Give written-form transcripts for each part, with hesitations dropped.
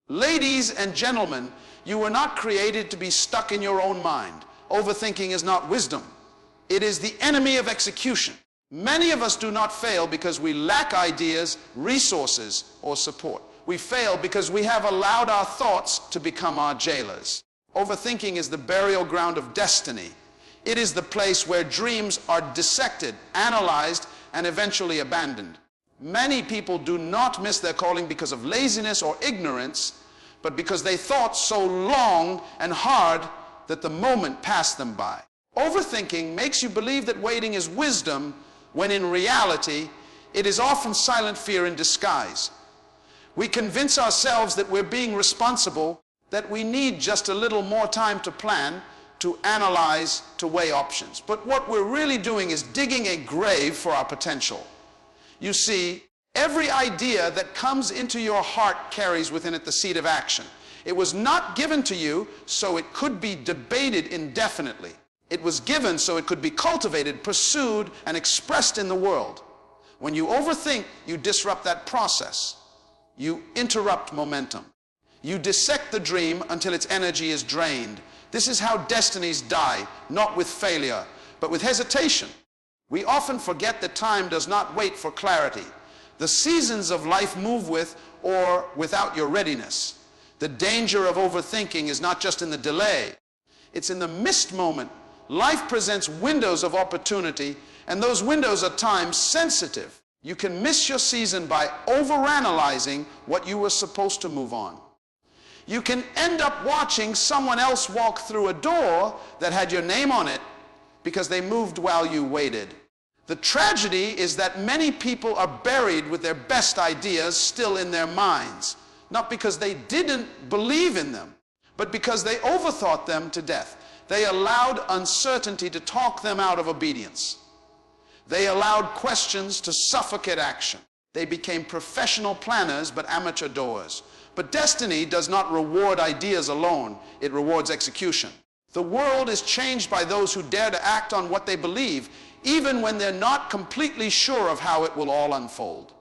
Ladies and gentlemen, you were not created to be stuck in your own mind. Overthinking is not wisdom. It is the enemy of execution. Many of us do not fail because we lack ideas, resources, or support. We fail because we have allowed our thoughts to become our jailers. Overthinking is the burial ground of destiny. It is the place where dreams are dissected, analyzed, and eventually abandoned. Many people do not miss their calling because of laziness or ignorance, but because they thought so long and hard that the moment passed them by. Overthinking makes you believe that waiting is wisdom, when in reality, it is often silent fear in disguise. We convince ourselves that we're being responsible, that we need just a little more time to plan, to analyze, to weigh options. But what we're really doing is digging a grave for our potential. You see, every idea that comes into your heart carries within it the seed of action. It was not given to you so it could be debated indefinitely. It was given so it could be cultivated, pursued, and expressed in the world. When you overthink, you disrupt that process. You interrupt momentum. You dissect the dream until its energy is drained. This is how destinies die, not with failure, but with hesitation. We often forget that time does not wait for clarity. The seasons of life move with or without your readiness. The danger of overthinking is not just in the delay. It's in the missed moment. Life presents windows of opportunity, and those windows are time sensitive. You can miss your season by overanalyzing what you were supposed to move on. You can end up watching someone else walk through a door that had your name on it because they moved while you waited. The tragedy is that many people are buried with their best ideas still in their minds, not because they didn't believe in them, but because they overthought them to death. They allowed uncertainty to talk them out of obedience. They allowed questions to suffocate action. They became professional planners but amateur doers. But destiny does not reward ideas alone. It rewards execution. The world is changed by those who dare to act on what they believe, even when they're not completely sure of how it will all unfold.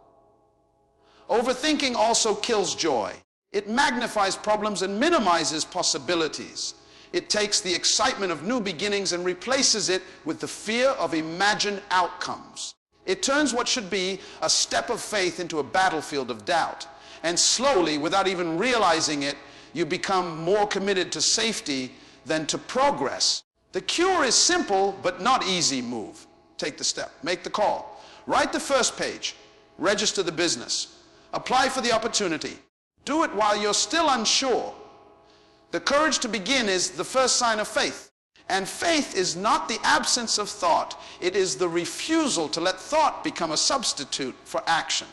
Overthinking also kills joy. It magnifies problems and minimizes possibilities. It takes the excitement of new beginnings and replaces it with the fear of imagined outcomes. It turns what should be a step of faith into a battlefield of doubt. And slowly, without even realizing it, you become more committed to safety than to progress. The cure is simple, but not easy. Move. Take the step. Make the call. Write the first page. Register the business. Apply for the opportunity. Do it while you're still unsure. The courage to begin is the first sign of faith. And faith is not the absence of thought. It is the refusal to let thought become a substitute for action.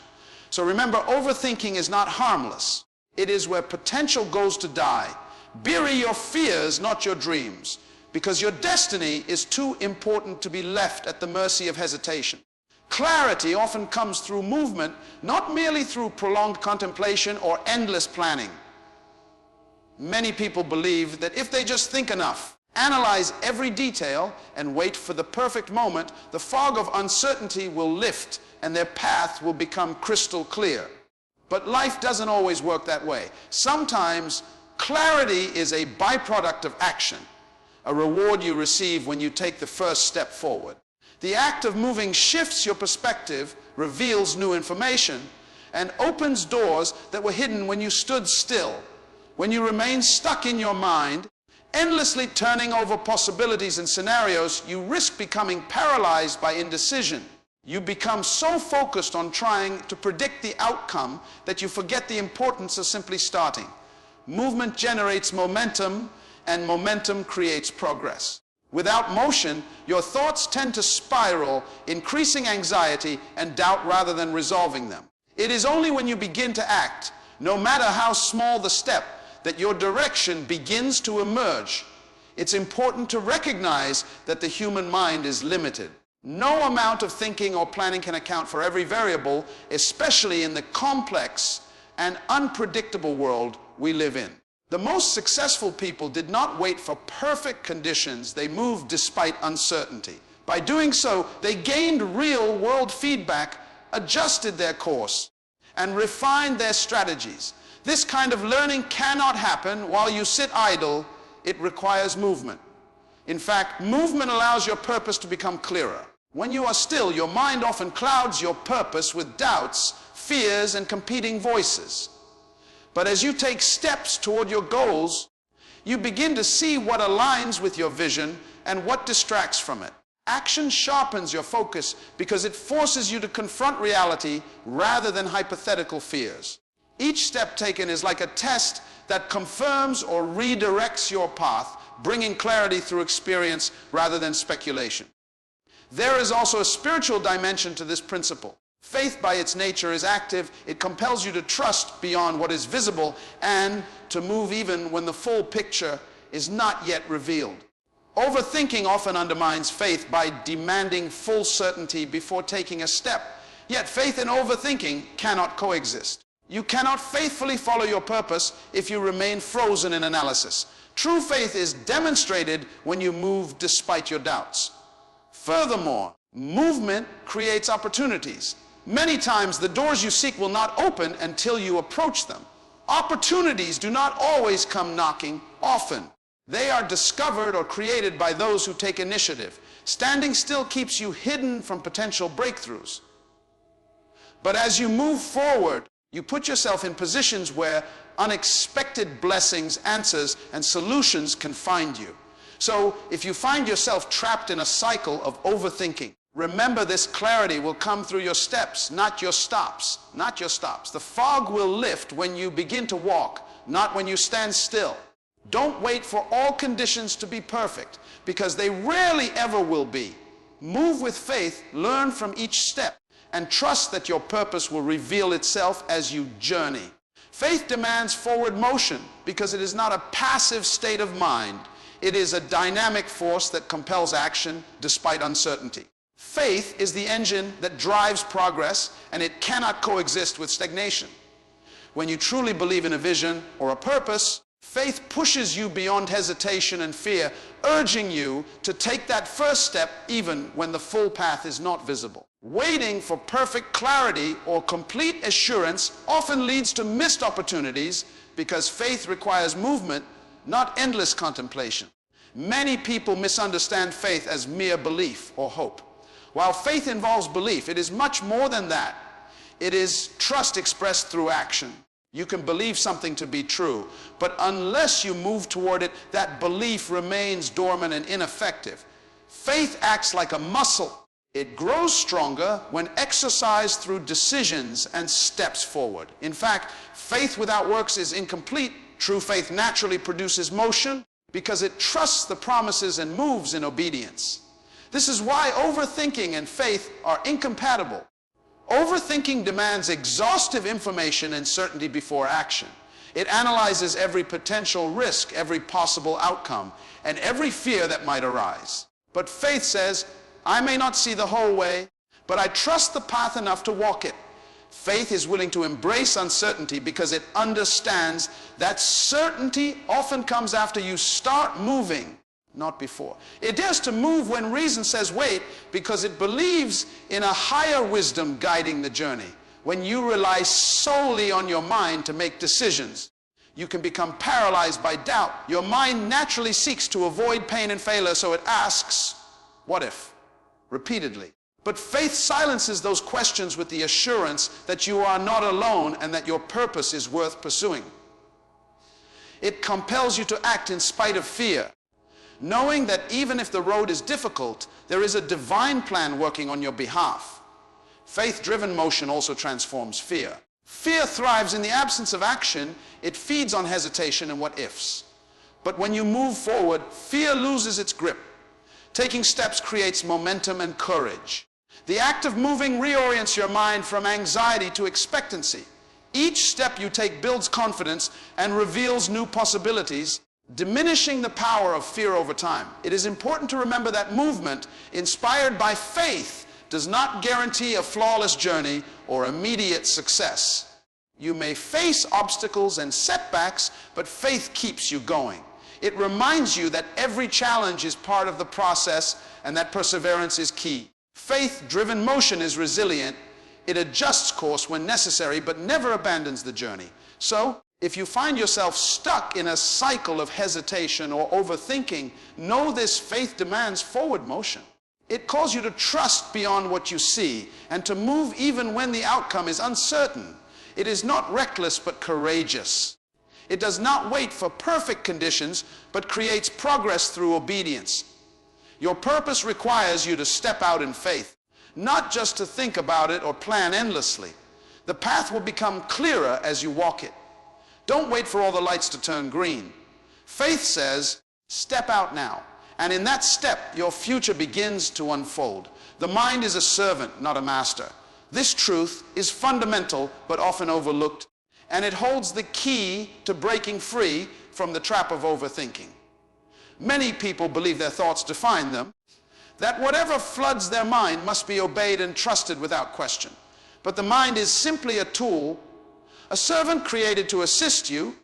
So remember, overthinking is not harmless. It is where potential goes to die. Bury your fears, not your dreams, because your destiny is too important to be left at the mercy of hesitation. Clarity often comes through movement, not merely through prolonged contemplation or endless planning. Many people believe that if they just think enough, analyze every detail, and wait for the perfect moment, the fog of uncertainty will lift and their path will become crystal clear. But life doesn't always work that way. Sometimes clarity is a byproduct of action, a reward you receive when you take the first step forward. The act of moving shifts your perspective, reveals new information, and opens doors that were hidden when you stood still. When you remain stuck in your mind, endlessly turning over possibilities and scenarios, you risk becoming paralyzed by indecision. You become so focused on trying to predict the outcome that you forget the importance of simply starting. Movement generates momentum, and momentum creates progress. Without motion, your thoughts tend to spiral, increasing anxiety and doubt rather than resolving them. It is only when you begin to act, no matter how small the step, that your direction begins to emerge. It's important to recognize that the human mind is limited. No amount of thinking or planning can account for every variable, especially in the complex and unpredictable world we live in. The most successful people did not wait for perfect conditions. They moved despite uncertainty. By doing so, they gained real-world feedback, adjusted their course, and refined their strategies. This kind of learning cannot happen while you sit idle. It requires movement. In fact, movement allows your purpose to become clearer. When you are still, your mind often clouds your purpose with doubts, fears, and competing voices. But as you take steps toward your goals, you begin to see what aligns with your vision and what distracts from it. Action sharpens your focus because it forces you to confront reality rather than hypothetical fears. Each step taken is like a test that confirms or redirects your path, bringing clarity through experience rather than speculation. There is also a spiritual dimension to this principle. Faith by its nature is active. It compels you to trust beyond what is visible and to move even when the full picture is not yet revealed. Overthinking often undermines faith by demanding full certainty before taking a step. Yet faith and overthinking cannot coexist. You cannot faithfully follow your purpose if you remain frozen in analysis. True faith is demonstrated when you move despite your doubts. Furthermore, movement creates opportunities. Many times the doors you seek will not open until you approach them. Opportunities do not always come knocking. Often they are discovered or created by those who take initiative. Standing still keeps you hidden from potential breakthroughs. But as you move forward, you put yourself in positions where unexpected blessings, answers, and solutions can find you. So if you find yourself trapped in a cycle of overthinking, remember this clarity will come through your steps, not your stops. Not your stops. The fog will lift when you begin to walk, not when you stand still. Don't wait for all conditions to be perfect, because they rarely ever will be. Move with faith, learn from each step, and trust that your purpose will reveal itself as you journey. Faith demands forward motion because it is not a passive state of mind. It is a dynamic force that compels action despite uncertainty. Faith is the engine that drives progress, and it cannot coexist with stagnation. When you truly believe in a vision or a purpose, faith pushes you beyond hesitation and fear, urging you to take that first step even when the full path is not visible. Waiting for perfect clarity or complete assurance often leads to missed opportunities because faith requires movement, not endless contemplation. Many people misunderstand faith as mere belief or hope. While faith involves belief, it is much more than that. It is trust expressed through action. You can believe something to be true, but unless you move toward it, that belief remains dormant and ineffective. Faith acts like a muscle. It grows stronger when exercised through decisions and steps forward. In fact, faith without works is incomplete. True faith naturally produces motion because it trusts the promises and moves in obedience. This is why overthinking and faith are incompatible. Overthinking demands exhaustive information and certainty before action. It analyzes every potential risk, every possible outcome, and every fear that might arise. But faith says, I may not see the whole way, but I trust the path enough to walk it. Faith is willing to embrace uncertainty because it understands that certainty often comes after you start moving, not before. It dares to move when reason says wait because it believes in a higher wisdom guiding the journey. When you rely solely on your mind to make decisions, you can become paralyzed by doubt. Your mind naturally seeks to avoid pain and failure, so it asks, what if? Repeatedly. But faith silences those questions with the assurance that you are not alone and that your purpose is worth pursuing. It compels you to act in spite of fear, knowing that even if the road is difficult, there is a divine plan working on your behalf. Faith-driven motion also transforms fear. Fear thrives in the absence of action. It feeds on hesitation and what-ifs. But when you move forward, fear loses its grip. Taking steps creates momentum and courage. The act of moving reorients your mind from anxiety to expectancy. Each step you take builds confidence and reveals new possibilities, diminishing the power of fear over time. It is important to remember that movement, inspired by faith, does not guarantee a flawless journey or immediate success. You may face obstacles and setbacks, but faith keeps you going. It reminds you that every challenge is part of the process and that perseverance is key. Faith-driven motion is resilient. It adjusts course when necessary, but never abandons the journey. So, If you find yourself stuck in a cycle of hesitation or overthinking, know this: faith demands forward motion. It calls you to trust beyond what you see and to move even when the outcome is uncertain. It is not reckless but courageous. It does not wait for perfect conditions but creates progress through obedience. Your purpose requires you to step out in faith, not just to think about it or plan endlessly. The path will become clearer as you walk it. Don't wait for all the lights to turn green. Faith says, step out now. And in that step, your future begins to unfold. The mind is a servant, not a master. This truth is fundamental, but often overlooked, and it holds the key to breaking free from the trap of overthinking. Many people believe their thoughts define them, that whatever floods their mind must be obeyed and trusted without question. But the mind is simply a tool, a servant created to assist you,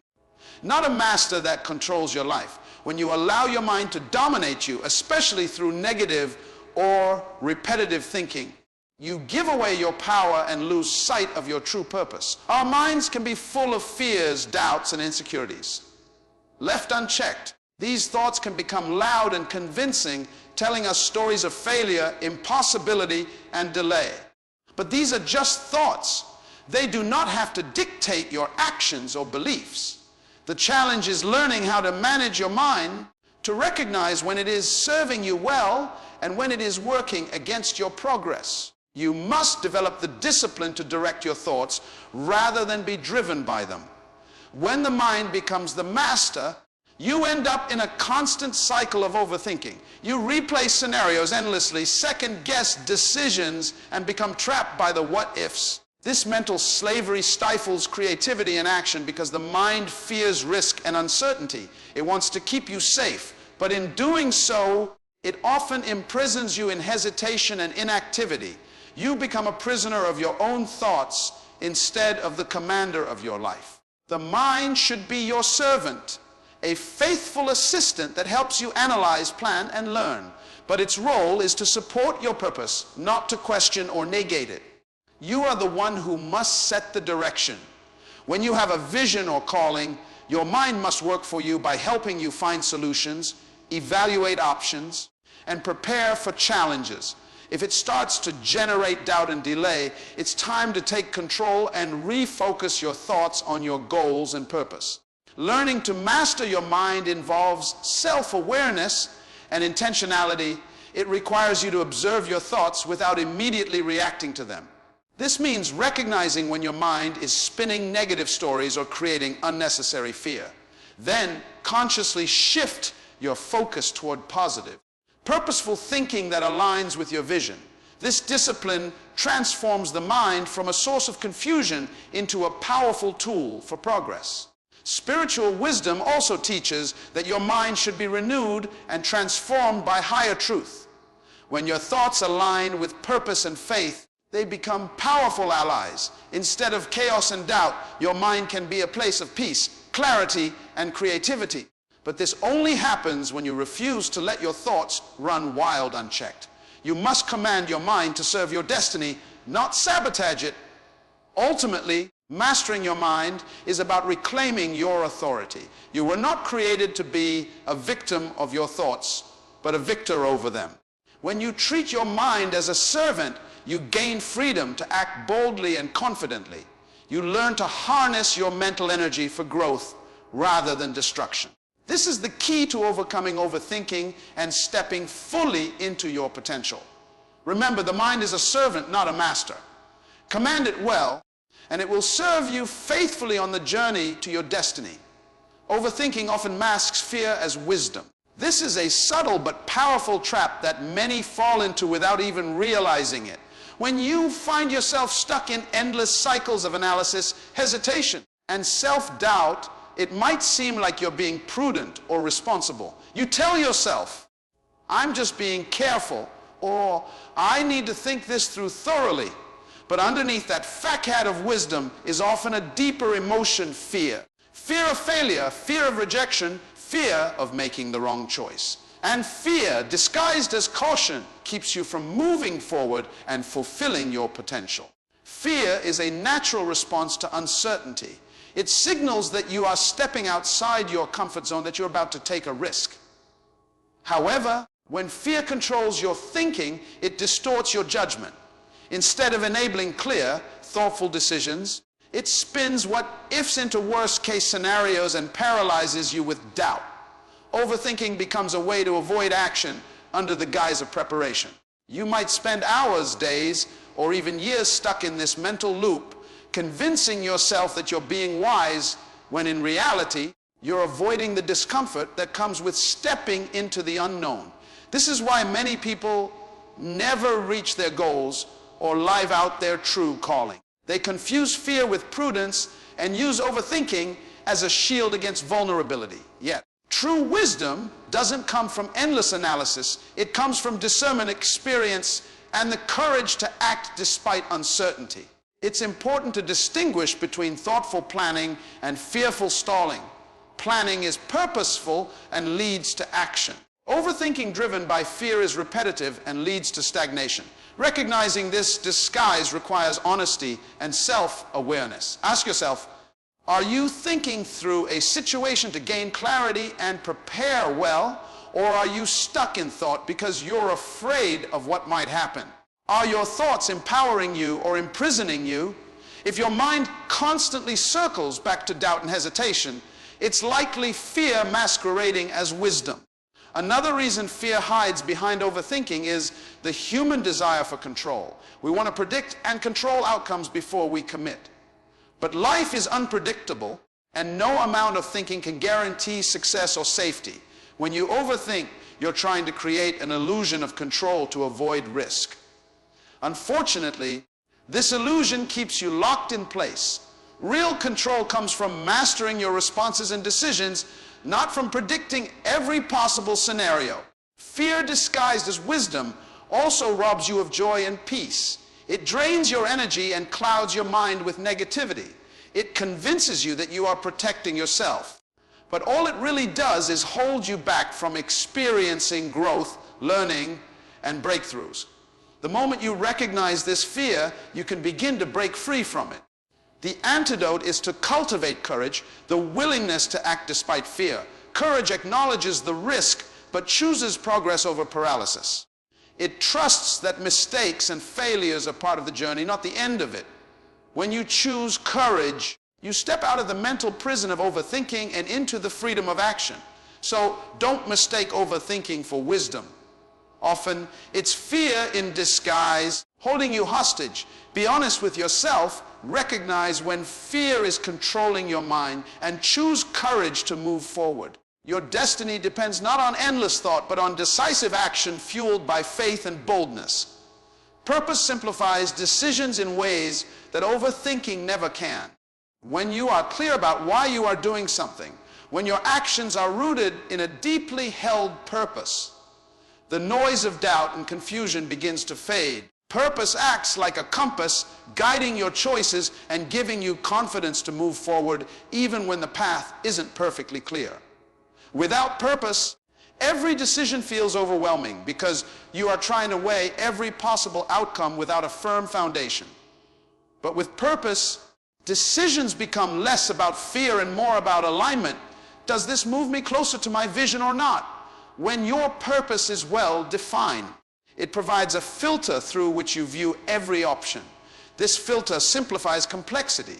not a master that controls your life. When you allow your mind to dominate you, especially through negative or repetitive thinking, you give away your power and lose sight of your true purpose. Our minds can be full of fears, doubts, and insecurities. Left unchecked, these thoughts can become loud and convincing, telling us stories of failure, impossibility, and delay. But these are just thoughts. They do not have to dictate your actions or beliefs. The challenge is learning how to manage your mind, to recognize when it is serving you well and when it is working against your progress. You must develop the discipline to direct your thoughts rather than be driven by them. When the mind becomes the master, you end up in a constant cycle of overthinking. You replay scenarios endlessly, second-guess decisions, and become trapped by the what-ifs. This mental slavery stifles creativity and action because the mind fears risk and uncertainty. It wants to keep you safe, but in doing so, it often imprisons you in hesitation and inactivity. You become a prisoner of your own thoughts instead of the commander of your life. The mind should be your servant, a faithful assistant that helps you analyze, plan, and learn. But its role is to support your purpose, not to question or negate it. You are the one who must set the direction. When you have a vision or calling, your mind must work for you by helping you find solutions, evaluate options, and prepare for challenges. If it starts to generate doubt and delay, it's time to take control and refocus your thoughts on your goals and purpose. Learning to master your mind involves self-awareness and intentionality. It requires you to observe your thoughts without immediately reacting to them. This means recognizing when your mind is spinning negative stories or creating unnecessary fear. Then consciously shift your focus toward positive, purposeful thinking that aligns with your vision. This discipline transforms the mind from a source of confusion into a powerful tool for progress. Spiritual wisdom also teaches that your mind should be renewed and transformed by higher truth. When your thoughts align with purpose and faith, they become powerful allies. Instead of chaos and doubt, your mind can be a place of peace, clarity, and creativity. But this only happens when you refuse to let your thoughts run wild unchecked. You must command your mind to serve your destiny, not sabotage it. Ultimately, mastering your mind is about reclaiming your authority. You were not created to be a victim of your thoughts, but a victor over them. When you treat your mind as a servant, you gain freedom to act boldly and confidently. You learn to harness your mental energy for growth rather than destruction. This is the key to overcoming overthinking and stepping fully into your potential. Remember, the mind is a servant, not a master. Command it well, and it will serve you faithfully on the journey to your destiny. Overthinking often masks fear as wisdom. This is a subtle but powerful trap that many fall into without even realizing it. When you find yourself stuck in endless cycles of analysis, hesitation, and self-doubt, it might seem like you're being prudent or responsible. You tell yourself, I'm just being careful, or I need to think this through thoroughly. But underneath that facade of wisdom is often a deeper emotion, fear. Fear of failure, fear of rejection, fear of making the wrong choice. And fear, disguised as caution, keeps you from moving forward and fulfilling your potential. Fear is a natural response to uncertainty. It signals that you are stepping outside your comfort zone, that you're about to take a risk. However, when fear controls your thinking, it distorts your judgment. Instead of enabling clear, thoughtful decisions, it spins what-ifs into worst-case scenarios and paralyzes you with doubt. Overthinking becomes a way to avoid action under the guise of preparation. You might spend hours, days, or even years stuck in this mental loop, convincing yourself that you're being wise, when in reality, you're avoiding the discomfort that comes with stepping into the unknown. This is why many people never reach their goals or live out their true calling. They confuse fear with prudence and use overthinking as a shield against vulnerability. Yet, true wisdom doesn't come from endless analysis. It comes from discernment, experience, and the courage to act despite uncertainty. It's important to distinguish between thoughtful planning and fearful stalling. Planning is purposeful and leads to action. Overthinking driven by fear is repetitive and leads to stagnation. Recognizing this disguise requires honesty and self-awareness. Ask yourself, are you thinking through a situation to gain clarity and prepare well, or are you stuck in thought because you're afraid of what might happen? Are your thoughts empowering you or imprisoning you? If your mind constantly circles back to doubt and hesitation, it's likely fear masquerading as wisdom. Another reason fear hides behind overthinking is the human desire for control. We want to predict and control outcomes before we commit. But life is unpredictable, and no amount of thinking can guarantee success or safety. When you overthink, you're trying to create an illusion of control to avoid risk. Unfortunately, this illusion keeps you locked in place. Real control comes from mastering your responses and decisions, not from predicting every possible scenario. Fear disguised as wisdom also robs you of joy and peace. It drains your energy and clouds your mind with negativity. It convinces you that you are protecting yourself. But all it really does is hold you back from experiencing growth, learning, and breakthroughs. The moment you recognize this fear, you can begin to break free from it. The antidote is to cultivate courage, the willingness to act despite fear. Courage acknowledges the risk, but chooses progress over paralysis. It trusts that mistakes and failures are part of the journey, not the end of it. When you choose courage, you step out of the mental prison of overthinking and into the freedom of action. So don't mistake overthinking for wisdom. Often, it's fear in disguise, holding you hostage. Be honest with yourself. Recognize when fear is controlling your mind and choose courage to move forward. Your destiny depends not on endless thought, but on decisive action fueled by faith and boldness. Purpose simplifies decisions in ways that overthinking never can. When you are clear about why you are doing something, when your actions are rooted in a deeply held purpose, the noise of doubt and confusion begins to fade. Purpose acts like a compass, guiding your choices and giving you confidence to move forward even when the path isn't perfectly clear. Without purpose, every decision feels overwhelming because you are trying to weigh every possible outcome without a firm foundation. But with purpose, decisions become less about fear and more about alignment. Does this move me closer to my vision or not? When your purpose is well defined, it provides a filter through which you view every option. This filter simplifies complexity.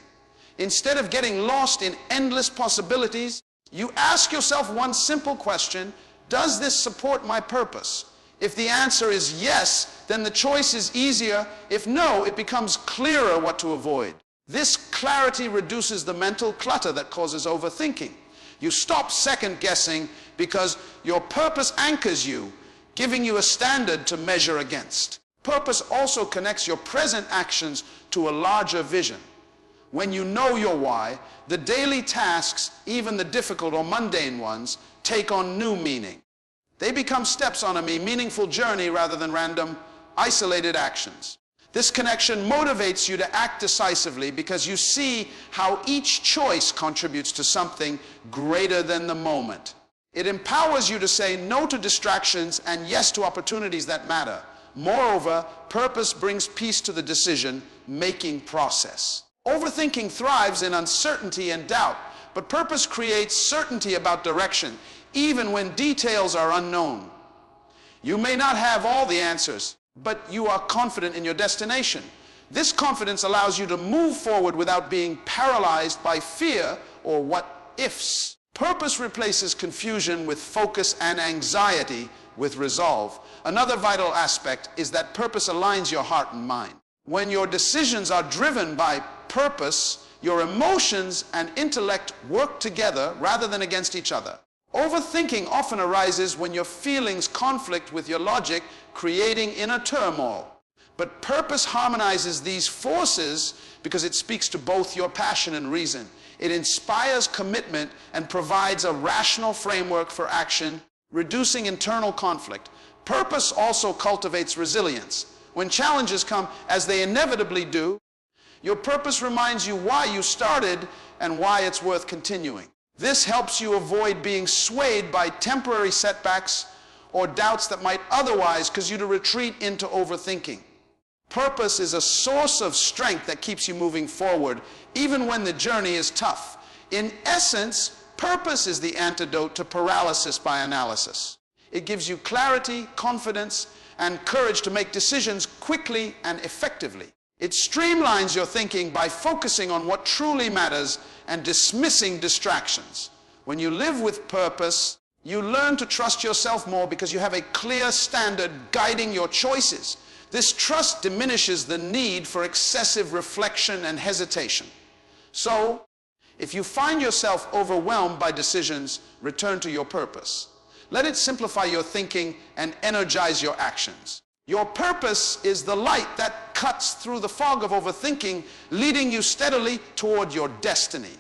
Instead of getting lost in endless possibilities, you ask yourself one simple question: does this support my purpose? If the answer is yes, then the choice is easier. If no, it becomes clearer what to avoid. This clarity reduces the mental clutter that causes overthinking. You stop second-guessing because your purpose anchors you, giving you a standard to measure against. Purpose also connects your present actions to a larger vision. When you know your why, the daily tasks, even the difficult or mundane ones, take on new meaning. They become steps on a meaningful journey rather than random, isolated actions. This connection motivates you to act decisively because you see how each choice contributes to something greater than the moment. It empowers you to say no to distractions and yes to opportunities that matter. Moreover, purpose brings peace to the decision-making process. Overthinking thrives in uncertainty and doubt, but purpose creates certainty about direction, even when details are unknown. You may not have all the answers, but you are confident in your destination. This confidence allows you to move forward without being paralyzed by fear or what-ifs. Purpose replaces confusion with focus and anxiety with resolve. Another vital aspect is that purpose aligns your heart and mind. When your decisions are driven by purpose, your emotions and intellect work together rather than against each other. Overthinking often arises when your feelings conflict with your logic, creating inner turmoil. But purpose harmonizes these forces because it speaks to both your passion and reason. It inspires commitment and provides a rational framework for action, reducing internal conflict. Purpose also cultivates resilience. When challenges come, as they inevitably do, your purpose reminds you why you started and why it's worth continuing. This helps you avoid being swayed by temporary setbacks or doubts that might otherwise cause you to retreat into overthinking. Purpose is a source of strength that keeps you moving forward, even when the journey is tough. In essence, purpose is the antidote to paralysis by analysis. It gives you clarity, confidence, and courage to make decisions quickly and effectively. It streamlines your thinking by focusing on what truly matters and dismissing distractions. When you live with purpose, you learn to trust yourself more because you have a clear standard guiding your choices. This trust diminishes the need for excessive reflection and hesitation. So, if you find yourself overwhelmed by decisions, return to your purpose. Let it simplify your thinking and energize your actions. Your purpose is the light that cuts through the fog of overthinking, leading you steadily toward your destiny.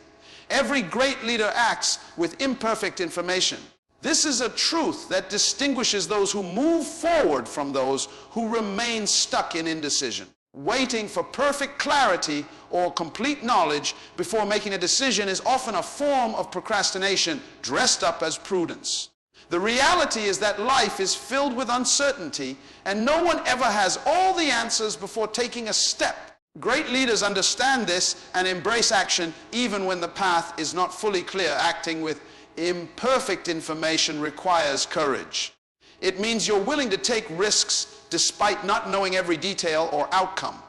Every great leader acts with imperfect information. This is a truth that distinguishes those who move forward from those who remain stuck in indecision. Waiting for perfect clarity or complete knowledge before making a decision is often a form of procrastination dressed up as prudence. The reality is that life is filled with uncertainty, and no one ever has all the answers before taking a step. Great leaders understand this and embrace action even when the path is not fully clear. Acting with imperfect information requires courage. It means you're willing to take risks despite not knowing every detail or outcome.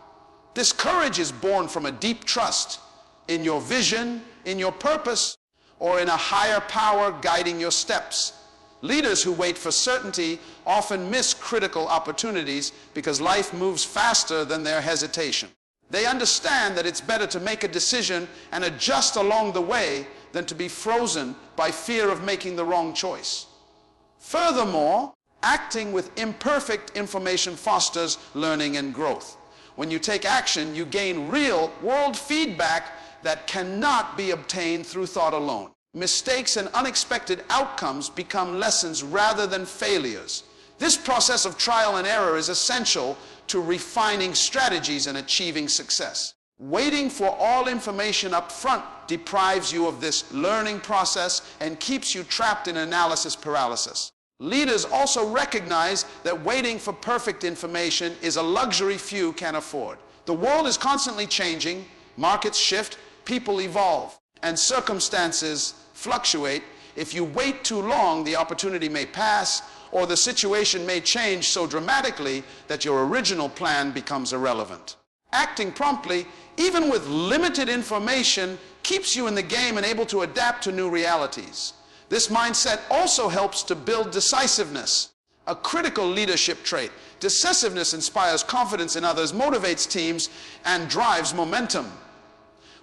This courage is born from a deep trust in your vision, in your purpose, or in a higher power guiding your steps. Leaders who wait for certainty often miss critical opportunities because life moves faster than their hesitation. They understand that it's better to make a decision and adjust along the way than to be frozen by fear of making the wrong choice. Furthermore, acting with imperfect information fosters learning and growth. When you take action, you gain real-world feedback that cannot be obtained through thought alone. Mistakes and unexpected outcomes become lessons rather than failures. This process of trial and error is essential to refining strategies and achieving success. Waiting for all information up front deprives you of this learning process and keeps you trapped in analysis paralysis. Leaders also recognize that waiting for perfect information is a luxury few can afford. The world is constantly changing, markets shift, people evolve, and circumstances fluctuate. If you wait too long, the opportunity may pass, or the situation may change so dramatically that your original plan becomes irrelevant. Acting promptly, even with limited information, keeps you in the game and able to adapt to new realities. This mindset also helps to build decisiveness, a critical leadership trait. Decisiveness inspires confidence in others, motivates teams, and drives momentum.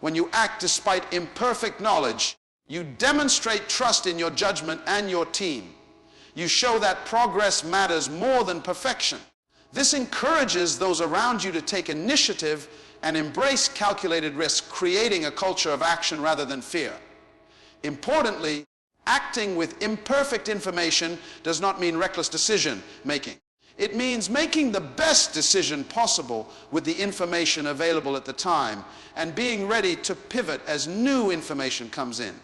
When you act despite imperfect knowledge, you demonstrate trust in your judgment and your team. You show that progress matters more than perfection. This encourages those around you to take initiative and embrace calculated risk, creating a culture of action rather than fear. Importantly, acting with imperfect information does not mean reckless decision making. It means making the best decision possible with the information available at the time and being ready to pivot as new information comes in.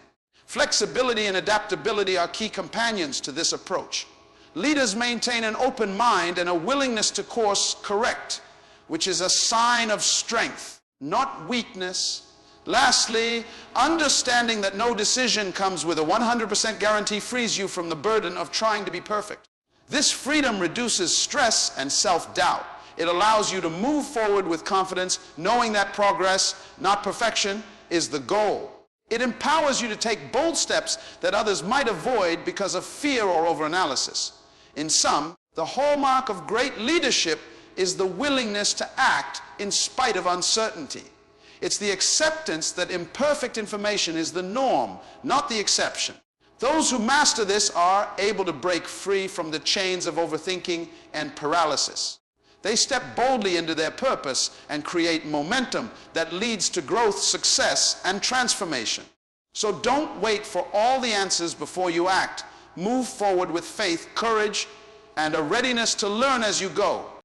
Flexibility and adaptability are key companions to this approach. Leaders maintain an open mind and a willingness to course correct, which is a sign of strength, not weakness. Lastly, understanding that no decision comes with a 100% guarantee frees you from the burden of trying to be perfect. This freedom reduces stress and self-doubt. It allows you to move forward with confidence, knowing that progress, not perfection, is the goal. It empowers you to take bold steps that others might avoid because of fear or overanalysis. In sum, the hallmark of great leadership is the willingness to act in spite of uncertainty. It's the acceptance that imperfect information is the norm, not the exception. Those who master this are able to break free from the chains of overthinking and paralysis. They step boldly into their purpose and create momentum that leads to growth, success, and transformation. So don't wait for all the answers before you act. Move forward with faith, courage, and a readiness to learn as you go.